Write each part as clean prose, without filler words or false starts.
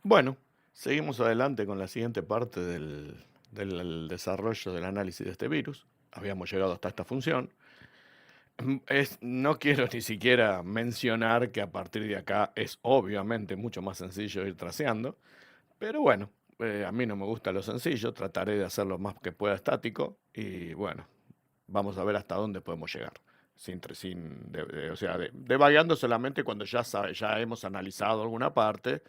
Bueno, seguimos adelante con la siguiente parte del desarrollo del análisis de este virus. Habíamos llegado hasta esta función. No quiero ni siquiera mencionar que a partir de acá es obviamente mucho más sencillo ir traceando, pero bueno, a mí no me gusta lo sencillo, trataré de hacerlo más que pueda estático y bueno, vamos a ver hasta dónde podemos llegar. O sea, devagando solamente cuando ya hemos analizado alguna parte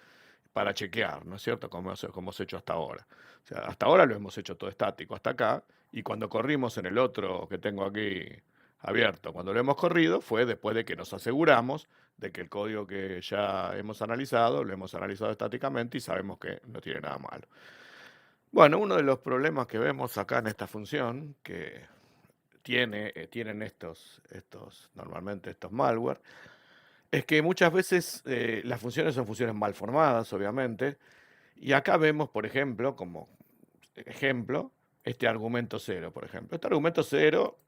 para chequear, ¿no es cierto? Como hemos hecho hasta ahora. O sea, hasta ahora lo hemos hecho todo estático, hasta acá, y cuando corrimos en el otro que tengo aquí abierto, cuando lo hemos corrido, fue después de que nos aseguramos de que el código que ya hemos analizado, lo hemos analizado estáticamente y sabemos que no tiene nada malo. Bueno, uno de los problemas que vemos acá en esta función, que tienen normalmente estos malware, es que muchas veces las funciones son funciones mal formadas, obviamente, y acá vemos, por ejemplo, como ejemplo, este argumento cero, por ejemplo. Este argumento cero,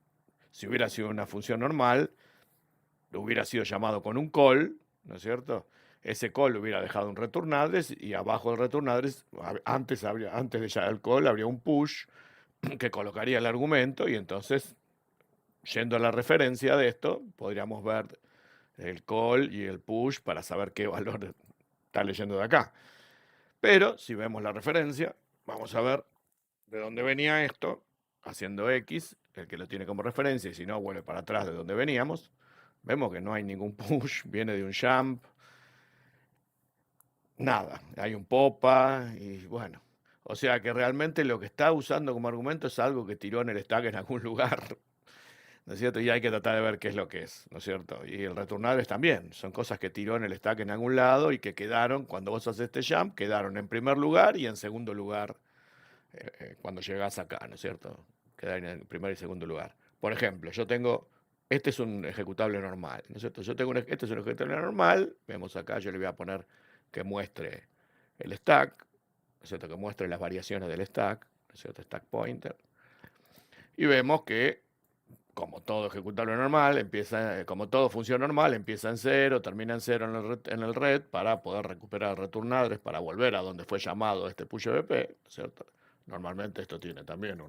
si hubiera sido una función normal, hubiera sido llamado con un call, ¿no es cierto? Ese call hubiera dejado un return address y abajo del return address, antes de ya el call, habría un push que colocaría el argumento y entonces, yendo a la referencia de esto, podríamos ver el call y el push para saber qué valor está leyendo de acá. Pero si vemos la referencia, vamos a ver de dónde venía esto, haciendo X, el que lo tiene como referencia, y si no, vuelve para atrás de donde veníamos. Vemos que no hay ningún push, viene de un jump, nada, hay un popa, y bueno. O sea que realmente lo que está usando como argumento es algo que tiró en el stack en algún lugar, ¿no es cierto? Y hay que tratar de ver qué es lo que es, ¿no es cierto? Y el retornables también, son cosas que tiró en el stack en algún lado y que quedaron, cuando vos haces este jump, quedaron en primer lugar y en segundo lugar cuando llegás acá, ¿no es cierto? Queda en el primer y segundo lugar. Por ejemplo, este es un ejecutable normal, ¿no es cierto? Este es un ejecutable normal, vemos acá, yo le voy a poner que muestre el stack, ¿no es cierto? Que muestre las variaciones del stack, ¿no es cierto? Stack pointer. Y vemos que, como todo ejecutable normal, como todo función normal, empieza en cero, termina en cero en el red para poder recuperar el return address, para volver a donde fue llamado este push EBP, ¿no es cierto? Normalmente esto tiene también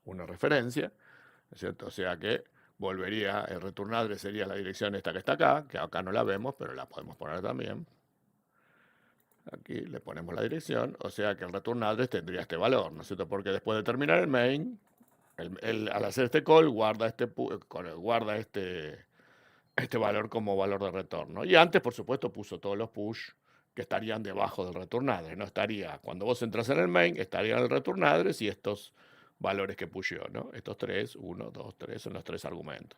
una referencia, ¿no es cierto? O sea que volvería, el return address sería la dirección esta que está acá, que acá no la vemos, pero la podemos poner también. Aquí le ponemos la dirección, o sea que el return address tendría este valor, ¿no es cierto? Porque después de terminar el main, al hacer este call, guarda este valor como valor de retorno. Y antes, por supuesto, puso todos los push que estarían debajo del return address. No estaría, cuando vos entras en el main, estaría el return address y estos valores que pusheó, ¿no? Estos tres, uno, dos, tres, son los tres argumentos.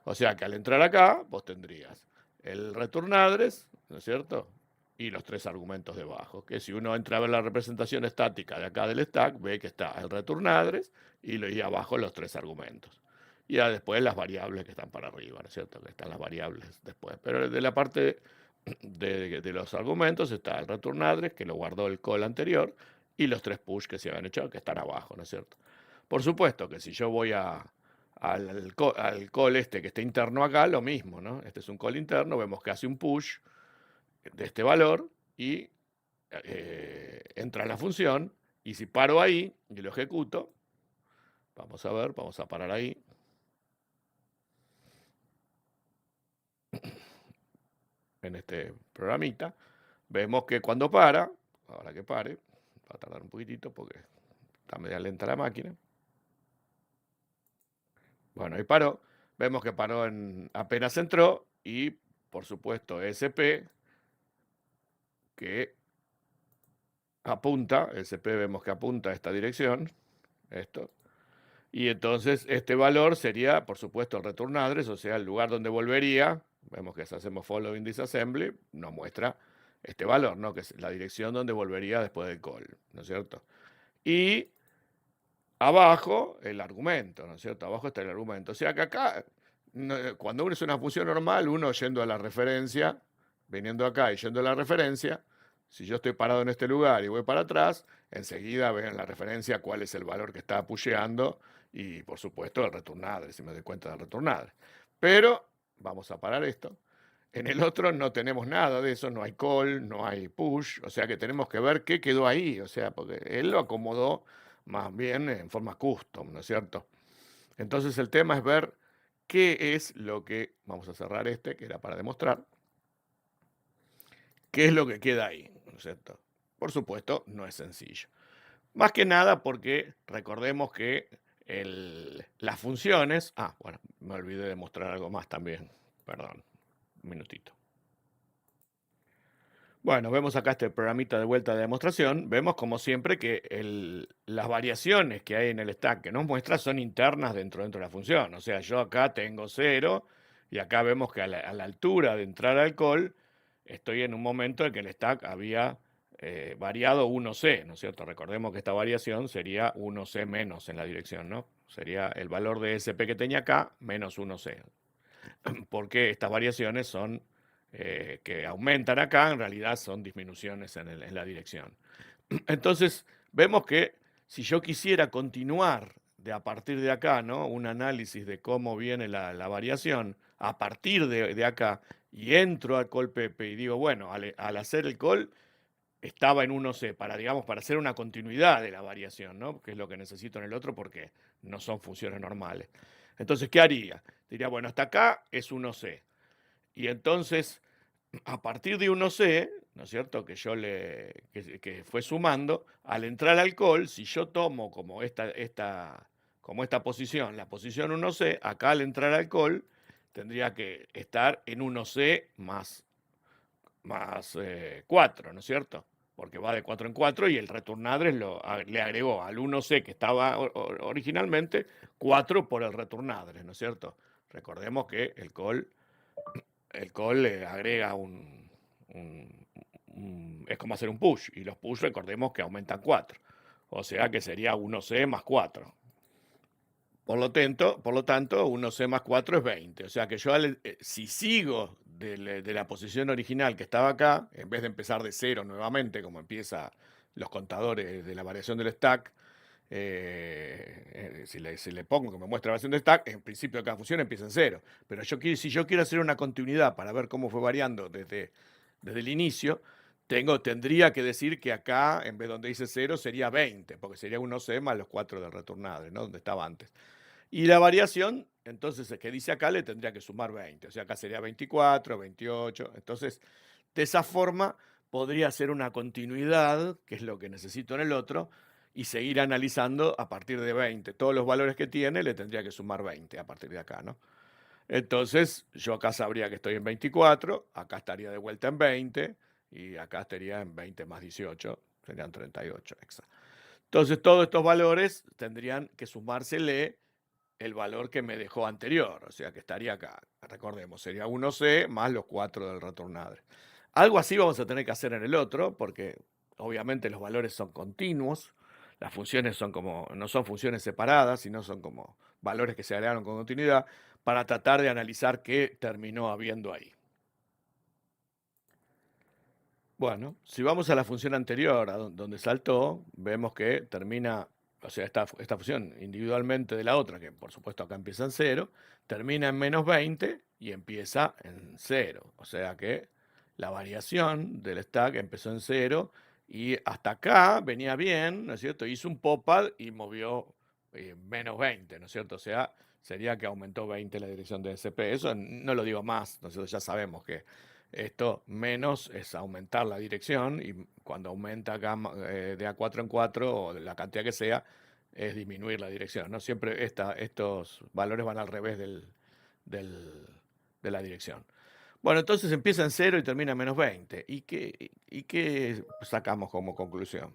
O sea que al entrar acá, vos tendrías el return address, ¿no es cierto? Y los tres argumentos debajo, que si uno entra a ver la representación estática de acá del stack, ve que está el return address y abajo los tres argumentos. Y ya después las variables que están para arriba, ¿no es cierto? Que están las variables después. Pero de la parte de los argumentos está el return address, que lo guardó el call anterior, y los tres push que se habían hecho, que están abajo, ¿no es cierto? Por supuesto que si yo voy al call este que está interno acá, lo mismo, ¿no? Este es un call interno, vemos que hace un push de este valor y entra en la función, y si paro ahí y lo ejecuto, vamos a ver, vamos a parar ahí. En este programita, vemos que cuando para, ahora que pare, va a tardar un poquitito porque está media lenta la máquina. Bueno, ahí paró, vemos que paró apenas entró y por supuesto SP que SP vemos que apunta a esta dirección, esto, y entonces este valor sería, por supuesto, el return address, o sea, el lugar donde volvería. Vemos que si hacemos following disassembly, nos muestra este valor, ¿no? Que es la dirección donde volvería después del call, ¿no es cierto? Y abajo el argumento, ¿no es cierto? Abajo está el argumento. O sea que acá, cuando uno es una función normal, uno yendo a la referencia, viniendo acá y yendo a la referencia, si yo estoy parado en este lugar y voy para atrás, enseguida veo en la referencia cuál es el valor que está pusheando y, por supuesto, el return address, si me doy cuenta del return address. Pero, vamos a parar esto. En el otro no tenemos nada de eso, no hay call, no hay push, o sea que tenemos que ver qué quedó ahí, o sea, porque él lo acomodó más bien en forma custom, ¿no es cierto? Entonces el tema es ver qué es lo que, vamos a cerrar este, que era para demostrar, qué es lo que queda ahí, ¿no es cierto? Por supuesto, no es sencillo. Más que nada porque recordemos que las funciones, bueno, me olvidé de mostrar algo más también, perdón, un minutito. Bueno, vemos acá este programita de vuelta de demostración. Vemos como siempre que las variaciones que hay en el stack que nos muestra son internas dentro de la función. O sea, yo acá tengo 0 y acá vemos que a la altura de entrar al call estoy en un momento en que el stack había variado 1C, ¿no es cierto? Recordemos que esta variación sería 1C menos en la dirección, ¿no? Sería el valor de SP que tenía acá menos 1C. Porque estas variaciones son que aumentan acá, en realidad son disminuciones en la dirección. Entonces, vemos que si yo quisiera continuar a partir de acá, ¿no? Un análisis de cómo viene la variación a partir de acá, y entro al call Pepe y digo, bueno, al hacer el call estaba en 1C, digamos, para hacer una continuidad de la variación, ¿no? Que es lo que necesito en el otro porque no son funciones normales. Entonces, ¿qué haría? Diría, bueno, hasta acá es 1C. Y entonces, a partir de 1C, ¿no es cierto? Que fue sumando, al entrar al call, si yo tomo como esta posición, la posición 1C, acá al entrar al call, tendría que estar en 1C más 4, ¿no es cierto? Porque va de 4 en 4 y el returnadres le agregó al 1C que estaba originalmente 4 por el returnadres, ¿no es cierto? Recordemos que el call le agrega es como hacer un push, y los push recordemos que aumentan 4, o sea que sería 1C más 4. Por lo tanto, 1C más 4 es 20. O sea que yo, si sigo de la posición original que estaba acá, en vez de empezar de 0 nuevamente, como empieza los contadores de la variación del stack, si le pongo que me muestre la variación del stack, en principio cada función empieza en 0. Pero si yo quiero hacer una continuidad para ver cómo fue variando desde el inicio, tendría que decir que acá, en vez de donde dice 0, sería 20, porque sería 1C más los 4 del returnadre, ¿no? Donde estaba antes. Y la variación, entonces, que dice acá, le tendría que sumar 20. O sea, acá sería 24, 28. Entonces, de esa forma, podría ser una continuidad, que es lo que necesito en el otro, y seguir analizando a partir de 20. Todos los valores que tiene, le tendría que sumar 20 a partir de acá, ¿no? Entonces, yo acá sabría que estoy en 24, acá estaría de vuelta en 20, y acá estaría en 20 más 18, serían 38 extra. Entonces, todos estos valores tendrían que sumársele el valor que me dejó anterior, o sea que estaría acá. Recordemos, sería 1C más los 4 del returnadre. Algo así vamos a tener que hacer en el otro, porque obviamente los valores son continuos, las funciones no son funciones separadas, sino son como valores que se agregaron con continuidad, para tratar de analizar qué terminó habiendo ahí. Bueno, si vamos a la función anterior, donde saltó, vemos que termina, o sea, esta función individualmente de la otra, que por supuesto acá empieza en 0, termina en menos 20 y empieza en 0. O sea que la variación del stack empezó en 0 y hasta acá venía bien, ¿no es cierto? Hizo un pop-up y movió menos 20, ¿no es cierto? O sea, sería que aumentó 20 la dirección de SP. Eso no lo digo más, nosotros ya sabemos que esto menos es aumentar la dirección, y cuando aumenta acá de A4 en 4 o de la cantidad que sea, es disminuir la dirección, ¿no? Siempre estos valores van al revés del- de la dirección. Bueno, entonces empieza en 0 y termina en menos 20. ¿Y qué sacamos como conclusión?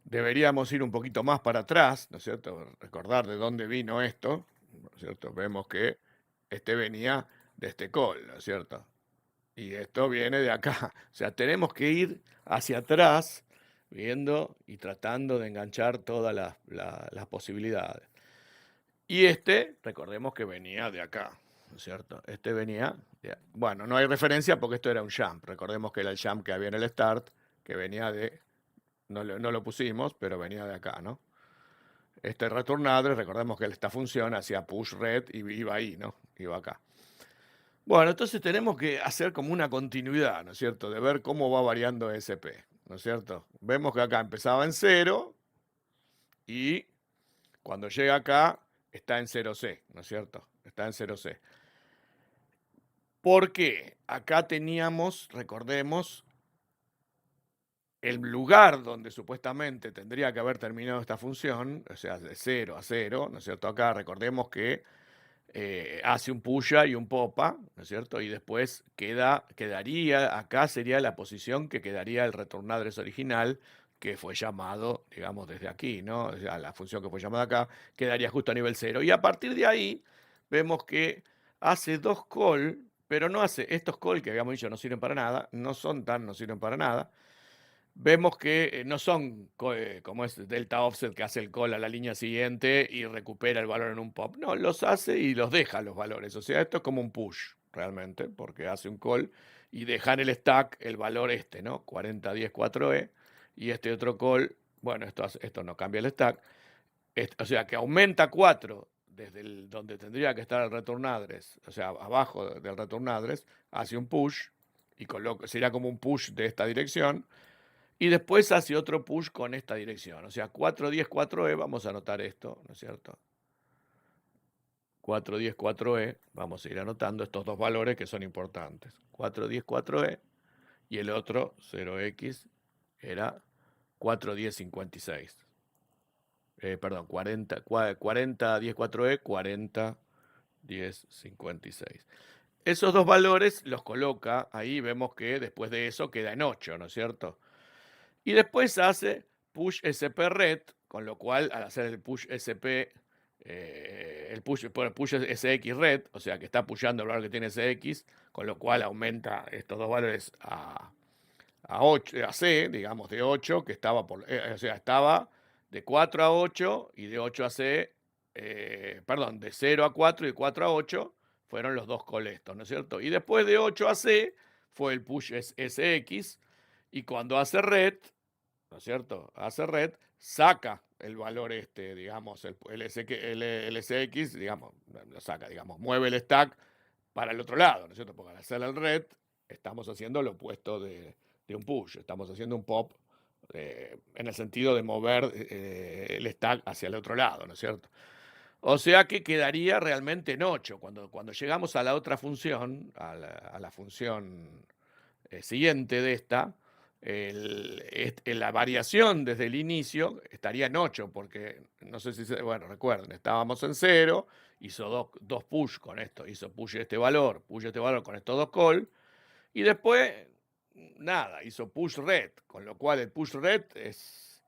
Deberíamos ir un poquito más para atrás, ¿no es cierto? Recordar de dónde vino esto, ¿no es cierto? Vemos que este venía de este call, ¿no es cierto? Y esto viene de acá. O sea, tenemos que ir hacia atrás, viendo y tratando de enganchar todas las posibilidades. Y recordemos que venía de acá, ¿no es cierto? Este venía bueno, no hay referencia porque esto era un jump. Recordemos que era el jump que había en el start, que venía no lo pusimos, pero venía de acá, ¿no? Este return address, recordemos que esta función hacía push red y iba ahí, ¿no? Iba acá. Bueno, entonces tenemos que hacer como una continuidad, ¿no es cierto? De ver cómo va variando SP, ¿no es cierto? Vemos que acá empezaba en cero y cuando llega acá está en 0C, ¿no es cierto? Está en 0C. ¿Por qué? Acá teníamos, recordemos, el lugar donde supuestamente tendría que haber terminado esta función, o sea, de 0 a 0, ¿no es cierto? Acá recordemos que hace un puya y un popa, ¿no es cierto? Y después quedaría, acá sería la posición que quedaría el retornadres original, que fue llamado, digamos, desde aquí, ¿no? O sea, la función que fue llamada acá quedaría justo a nivel cero. Y a partir de ahí vemos que hace dos call, pero no hace, estos call que habíamos dicho no sirven para nada, no sirven para nada. Vemos que no son como es delta offset que hace el call a la línea siguiente y recupera el valor en un pop. No, los hace y los deja los valores. O sea, esto es como un push realmente, porque hace un call y deja en el stack el valor este, ¿no? 4010-4E. Y este otro call, bueno, esto no cambia el stack. O sea, que aumenta 4 desde donde tendría que estar el return address, o sea, abajo del return address, hace un push y sería como un push de esta dirección y después hace otro push con esta dirección. O sea, 410-4E, vamos a anotar esto, ¿no es cierto? 410-4E, vamos a ir anotando estos dos valores que son importantes. 410-4E y el otro 0x era 410-56. Perdón, 40-10-4E, 40-10-56. Esos dos valores los coloca, ahí vemos que después de eso queda en 8, ¿no es cierto? Y después hace push SP red, con lo cual al hacer el push SP, el push SX red, o sea que está pushando el valor que tiene SX, con lo cual aumenta estos dos valores a 8, a C, digamos de 8, que estaba o sea, estaba de 4 a 8 y de 8 a C, perdón, de 0 a 4 y de 4 a 8 fueron los dos colestos, ¿no es cierto? Y después de 8 a C fue el push SX y cuando hace red, ¿no es cierto? Hace red, saca el valor este, digamos, el SX, digamos, lo saca, digamos, mueve el stack para el otro lado, ¿no es cierto? Porque al hacer el red, estamos haciendo lo opuesto de un push, estamos haciendo un pop en el sentido de mover el stack hacia el otro lado, ¿no es cierto? O sea que quedaría realmente en 8. Cuando llegamos a la otra función, a la función siguiente de esta, la variación desde el inicio estaría en 8, porque no sé si, bueno, recuerden, estábamos en 0, hizo dos push con esto, hizo push este valor con estos dos call, y después, nada, hizo push red, con lo cual el push red es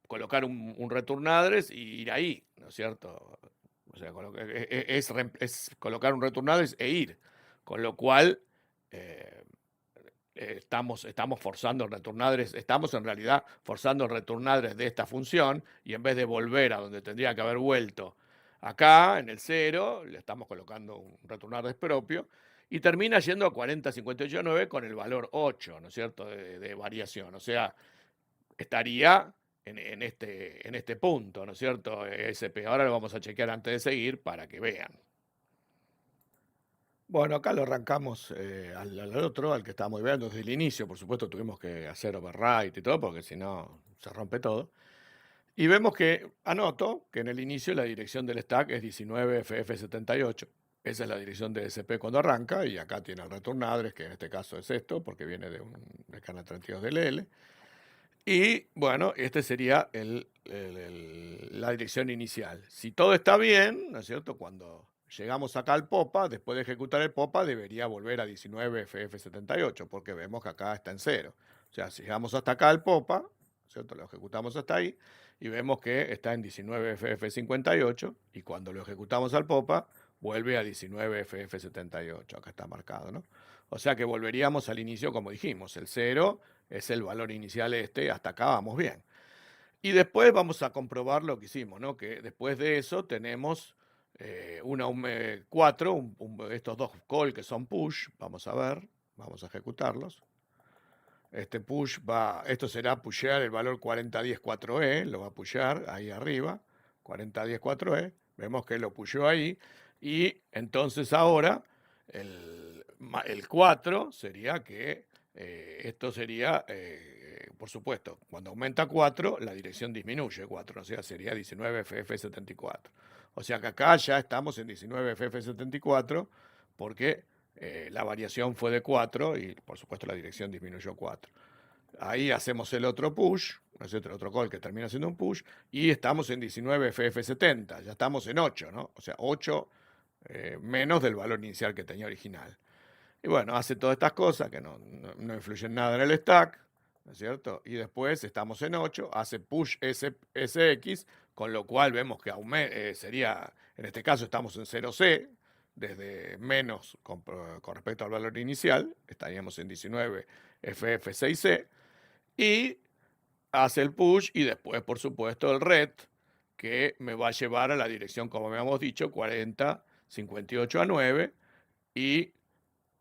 colocar un return address y ir ahí, ¿no es cierto? O sea, es colocar un return address e ir, con lo cual eh, estamos forzando el return address, estamos en realidad forzando el return address de esta función y en vez de volver a donde tendría que haber vuelto acá en el 0, le estamos colocando un return address propio y termina yendo a 40.58.9 con el valor 8, ¿no es cierto?, de variación. O sea, estaría en este punto, ¿no es cierto?, SP. Ahora lo vamos a chequear antes de seguir para que vean. Bueno, acá lo arrancamos al otro, al que estábamos viendo desde el inicio. Por supuesto, tuvimos que hacer override y todo, porque si no se rompe todo. Y vemos que, anoto que en el inicio la dirección del stack es 19FF78. Esa es la dirección de SP cuando arranca, y acá tiene el return address, que en este caso es esto, porque viene de canal 32 DLL. Y bueno, este sería la dirección inicial. Si todo está bien, ¿no es cierto? Cuando llegamos acá al POPA, después de ejecutar el POPA, debería volver a 19FF78, porque vemos que acá está en 0. O sea, si llegamos hasta acá al POPA, ¿no es cierto? Lo ejecutamos hasta ahí y vemos que está en 19FF58, y cuando lo ejecutamos al POPA, vuelve a 19FF78. Acá está marcado, ¿no? O sea que volveríamos al inicio como dijimos, el 0 es el valor inicial este, hasta acá vamos bien. Y después vamos a comprobar lo que hicimos, ¿no? Que después de eso tenemos 4, estos dos call que son push, vamos a ver, vamos a ejecutarlos. Este push esto será pushear el valor 4010-4E, lo va a pushear ahí arriba, 4010-4E, vemos que lo pusheó ahí, y entonces ahora el 4 sería que esto sería, por supuesto, cuando aumenta 4, la dirección disminuye 4, o sea, sería 19FF74. O sea que acá ya estamos en 19FF74 porque la variación fue de 4 y por supuesto la dirección disminuyó 4. Ahí hacemos el otro push, ¿no es cierto? El otro call que termina siendo un push, y estamos en 19FF70, ya estamos en 8, ¿no? O sea, 8 menos del valor inicial que tenía original. Y bueno, hace todas estas cosas que no influyen nada en el stack, ¿no es cierto? Y después estamos en 8, hace push SX, con lo cual vemos que sería, en este caso estamos en 0C, desde menos con respecto al valor inicial, estaríamos en 19 FF6C, y hace el push y después, por supuesto, el ret, que me va a llevar a la dirección, como habíamos dicho, 40, 58 a 9, y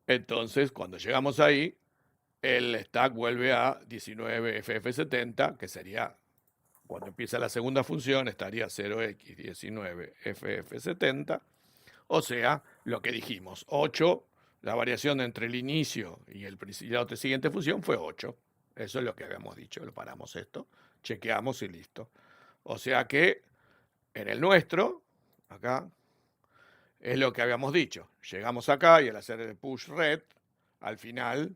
entonces cuando llegamos ahí, el stack vuelve a 19FF70, que sería, cuando empieza la segunda función, estaría 0x19FF70, o sea, lo que dijimos, 8, la variación entre el inicio y la siguiente función fue 8. Eso es lo que habíamos dicho, lo paramos esto, chequeamos y listo. O sea que en el nuestro, acá, es lo que habíamos dicho. Llegamos acá y al hacer el push red, al final,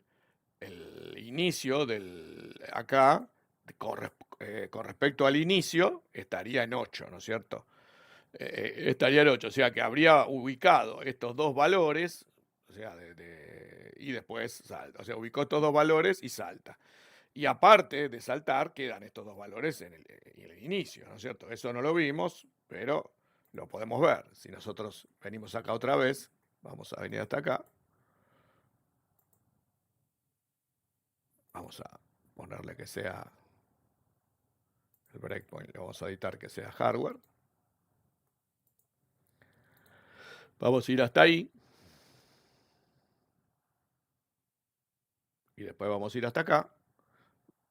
el inicio del acá, con respecto al inicio, estaría en 8, ¿no es cierto? Estaría en 8, o sea que habría ubicado estos dos valores, o sea, y después salta, o sea, ubicó estos dos valores y salta. Y aparte de saltar, quedan estos dos valores en el inicio, ¿no es cierto? Eso no lo vimos, pero lo podemos ver. Si nosotros venimos acá otra vez, vamos a venir hasta acá, vamos a ponerle que sea el breakpoint, le vamos a editar que sea hardware. Vamos a ir hasta ahí. Y después vamos a ir hasta acá.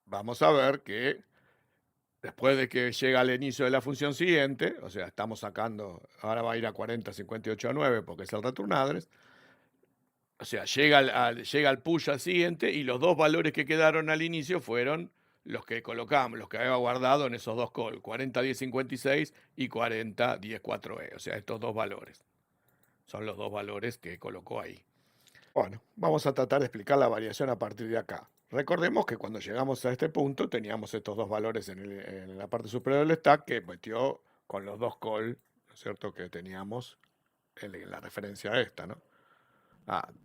Vamos a ver que después de que llega al inicio de la función siguiente, o sea, estamos sacando, ahora va a ir a 40, 58 a 9 porque es el return address. O sea, llega al push al siguiente y los dos valores que quedaron al inicio fueron los que colocamos, los que había guardado en esos dos calls, 401056 y 4010-4E. O sea, estos dos valores son los dos valores que colocó ahí. Bueno, vamos a tratar de explicar la variación a partir de acá. Recordemos que cuando llegamos a este punto teníamos estos dos valores en la parte superior del stack que metió con los dos calls, ¿no es cierto?, que teníamos en la referencia esta, ¿no?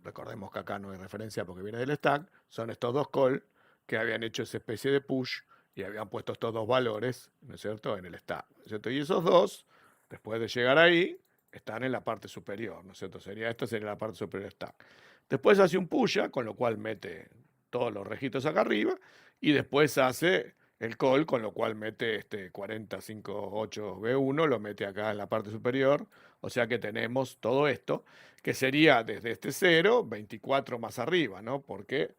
Recordemos que acá no hay referencia porque viene del stack, son estos dos calls que habían hecho esa especie de push y habían puesto estos dos valores, ¿no es cierto?, en el stack, ¿no es cierto? Y esos dos, después de llegar ahí, están en la parte superior, ¿no es cierto? Esta sería la parte superior del stack. Después hace un push, con lo cual mete todos los registros acá arriba, y después hace el call, con lo cual mete este 4058B1, lo mete acá en la parte superior, o sea que tenemos todo esto, que sería desde este 0, 24 más arriba, ¿no? Porque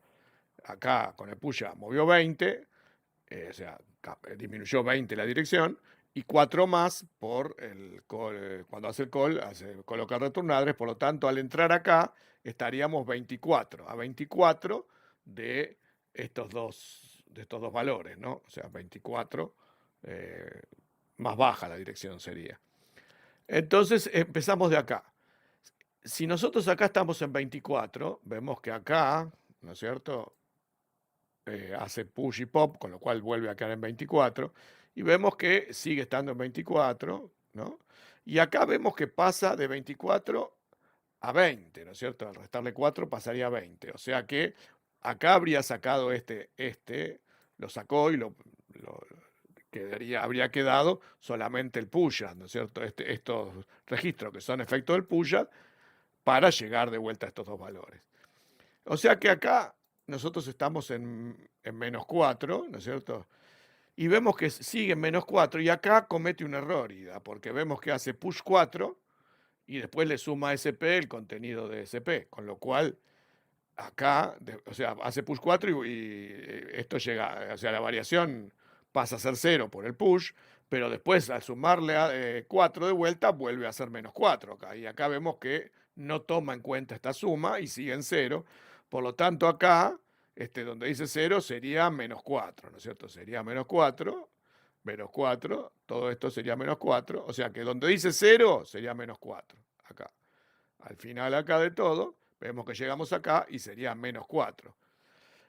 acá con el push movió 20, o sea, disminuyó 20 la dirección, y 4 más por el call, cuando hace el call, coloca return address, por lo tanto, al entrar acá, estaríamos 24, a 24 de estos dos valores, ¿no? O sea, 24 más baja la dirección sería. Entonces, empezamos de acá. Si nosotros acá estamos en 24, vemos que acá, ¿no es cierto?, hace push y pop, con lo cual vuelve a quedar en 24, y vemos que sigue estando en 24, ¿no? Y acá vemos que pasa de 24 a 20, ¿no es cierto? Al restarle 4 pasaría a 20, o sea que acá habría sacado lo sacó y habría quedado solamente el push, ¿no es cierto? Estos registros que son efecto del push para llegar de vuelta a estos dos valores. O sea que acá nosotros estamos en menos 4, ¿no es cierto? Y vemos que sigue en menos 4 y acá comete un error, Ida, porque vemos que hace push 4 y después le suma a SP el contenido de SP, con lo cual acá, o sea, hace push 4 y esto llega, o sea, la variación pasa a ser 0 por el push, pero después al sumarle a 4 de vuelta vuelve a ser menos 4 acá. Y acá vemos que no toma en cuenta esta suma y sigue en cero. Por lo tanto, acá, donde dice cero sería menos 4, ¿no es cierto? Sería menos 4, todo esto sería menos 4, o sea que donde dice cero sería menos 4, acá. Al final acá de todo, vemos que llegamos acá y sería menos 4.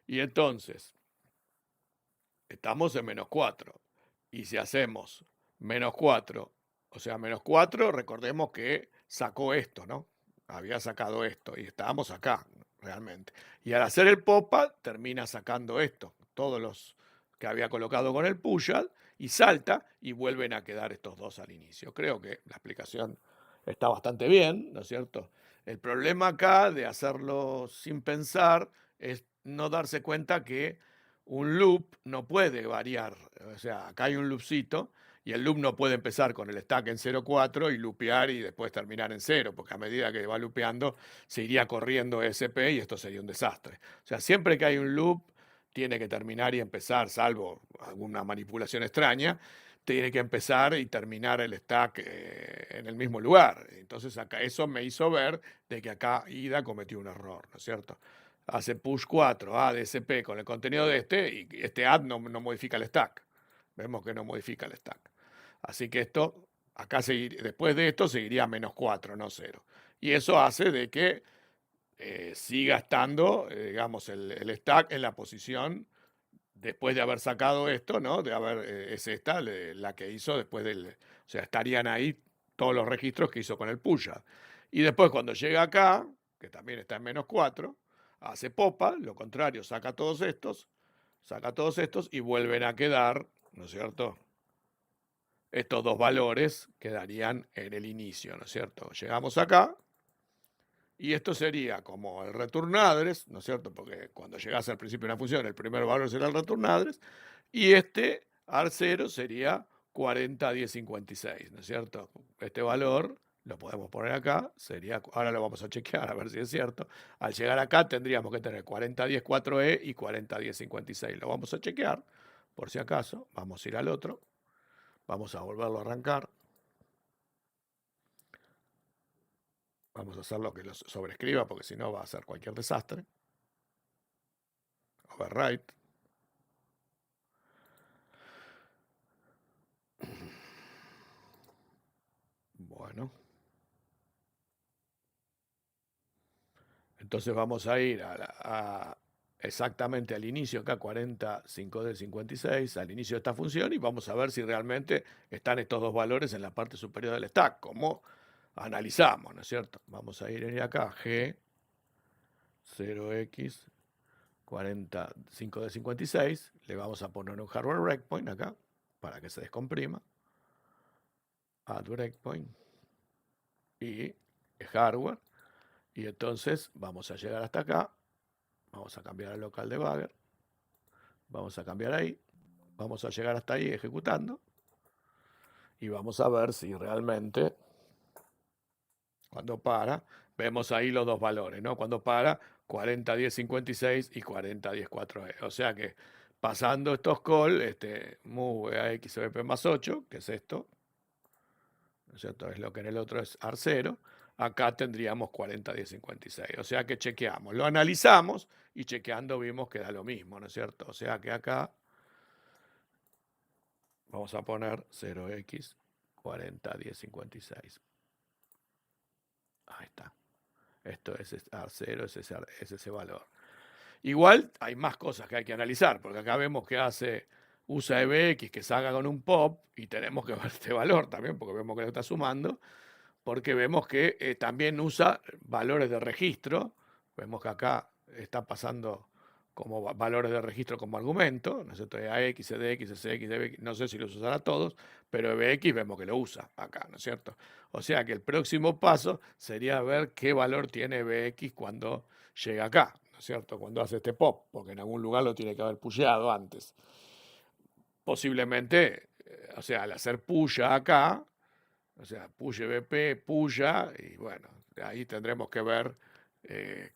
Y entonces, estamos en menos 4. Y si hacemos menos 4, o sea, menos 4, recordemos que sacó esto, ¿no? Había sacado esto y estábamos acá, realmente. Y al hacer el popa, termina sacando esto, todos los que había colocado con el push-up, y salta y vuelven a quedar estos dos al inicio. Creo que la explicación está bastante bien, ¿no es cierto? El problema acá de hacerlo sin pensar es no darse cuenta que un loop no puede variar. O sea, acá hay un loopcito y el loop no puede empezar con el stack en 0,4 y loopear y después terminar en 0, porque a medida que va loopeando se iría corriendo SP y esto sería un desastre. O sea, siempre que hay un loop tiene que terminar y empezar, salvo alguna manipulación extraña, tiene que empezar y terminar el stack en el mismo lugar. Entonces acá eso me hizo ver de que acá IDA cometió un error, ¿no es cierto? Hace push 4 add SP con el contenido de y este add no modifica el stack. Vemos que no modifica el stack. Así que esto, acá después de esto seguiría menos 4, no 0. Y eso hace de que siga estando, digamos, el stack en la posición después de haber sacado esto, ¿no? De haber, es esta, la que hizo después del, o sea, estarían ahí todos los registros que hizo con el push. Y después cuando llega acá, que también está en menos 4, hace popa, lo contrario, saca todos estos y vuelven a quedar, ¿no es cierto? Estos dos valores quedarían en el inicio, ¿no es cierto? Llegamos acá y esto sería como el return address, ¿no es cierto? Porque cuando llegas al principio de una función, el primer valor será el return address, y este AR0 sería 401056, ¿no es cierto? Este valor lo podemos poner acá, sería, ahora lo vamos a chequear a ver si es cierto. Al llegar acá tendríamos que tener 40104E y 401056. Lo vamos a chequear, por si acaso. Vamos a ir al otro. Vamos a volverlo a arrancar. Vamos a hacer lo que lo sobrescriba, porque si no va a ser cualquier desastre. Overwrite. Bueno. Entonces vamos a ir exactamente al inicio, acá 45D56, al inicio de esta función, y vamos a ver si realmente están estos dos valores en la parte superior del stack, como analizamos, ¿no es cierto? Vamos a ir acá, G 0x 45D56, le vamos a poner un hardware breakpoint acá, para que se descomprima, add breakpoint, y hardware, y entonces vamos a llegar hasta acá, vamos a cambiar al local debugger, vamos a cambiar ahí, vamos a llegar hasta ahí ejecutando y vamos a ver si realmente cuando para, vemos ahí los dos valores, ¿no? Cuando para, 401056 y 4010-4E. O sea que pasando estos call, move a xbp más 8, que es esto, ¿no es cierto? Es lo que en el otro es AR0. Acá tendríamos 401056. O sea que chequeamos, lo analizamos y chequeando vimos que da lo mismo, ¿no es cierto? O sea que acá vamos a poner 0x 401056. Ahí está. Esto es A0, es ese valor. Igual hay más cosas que hay que analizar, porque acá vemos que usa EBX que salga con un pop y tenemos que ver este valor también, porque vemos que lo está sumando, porque vemos que también usa valores de registro. Vemos que acá está pasando como valores de registro como argumento, ¿no es cierto? AX, EDX, SX, DBX, no sé si los usará todos, pero EBX vemos que lo usa acá, ¿no es cierto? O sea que el próximo paso sería ver qué valor tiene EBX cuando llega acá, ¿no es cierto? Cuando hace este pop, porque en algún lugar lo tiene que haber pusheado antes. Posiblemente, o sea, al hacer puya acá, o sea, push BP, puya, y bueno, ahí tendremos que ver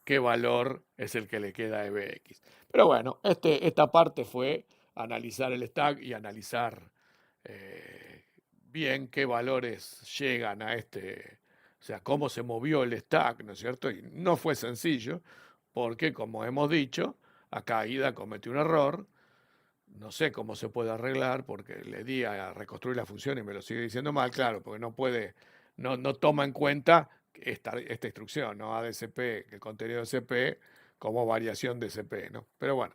qué valor es el que le queda a EBX. Pero bueno, esta parte fue analizar el stack y analizar bien qué valores llegan O sea, cómo se movió el stack, ¿no es cierto? Y no fue sencillo, porque como hemos dicho, acá Ida cometió un error, no sé cómo se puede arreglar, porque le di a reconstruir la función y me lo sigue diciendo mal, claro, porque no puede, no toma en cuenta esta instrucción, ¿no? ADCP, el contenido de CP como variación de CP, ¿no? Pero bueno,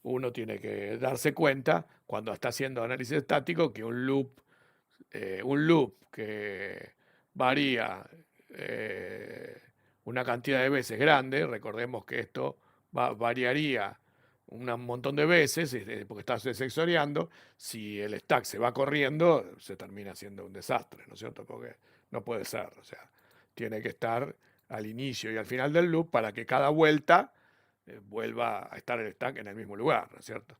uno tiene que darse cuenta cuando está haciendo análisis estático que un loop que varía una cantidad de veces grande, recordemos que esto variaría un montón de veces, porque está sensoriando, si el stack se va corriendo, se termina siendo un desastre, ¿no es cierto? Porque no puede ser, o sea, tiene que estar al inicio y al final del loop para que cada vuelta vuelva a estar el stack en el mismo lugar, ¿no es cierto?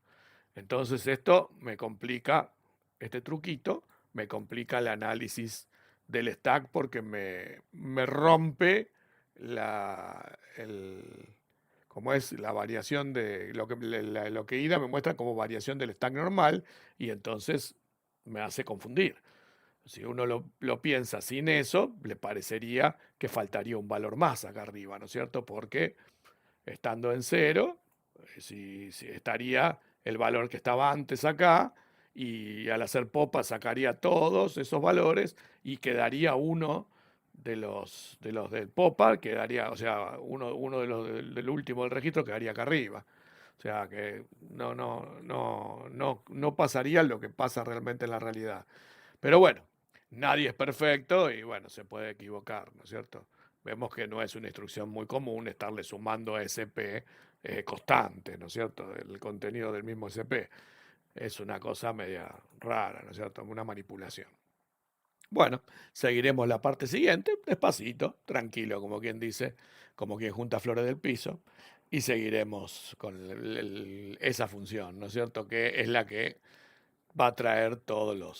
Entonces esto me complica, este truquito, me complica el análisis del stack porque me rompe el, como es la variación de lo que IDA me muestra como variación del stack normal y entonces me hace confundir. Si uno lo piensa sin eso, le parecería que faltaría un valor más acá arriba, ¿no es cierto? Porque estando en cero, si estaría el valor que estaba antes acá, y al hacer popa sacaría todos esos valores y quedaría uno de los del popa, quedaría, o sea, uno de los del último del registro quedaría acá arriba. O sea que no pasaría lo que pasa realmente en la realidad. Pero bueno, nadie es perfecto y bueno, se puede equivocar, ¿no es cierto? Vemos que no es una instrucción muy común estarle sumando a SP constante, ¿no es cierto? El contenido del mismo SP. Es una cosa media rara, ¿no es cierto? Una manipulación. Bueno, seguiremos la parte siguiente, despacito, tranquilo, como quien dice, como quien junta flores del piso, y seguiremos con esa función, ¿no es cierto? Que es la que va a traer o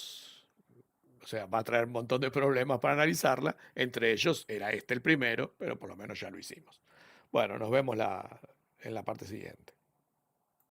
sea, va a traer un montón de problemas para analizarla. Entre ellos era este el primero, pero por lo menos ya lo hicimos. Bueno, nos vemos en la parte siguiente.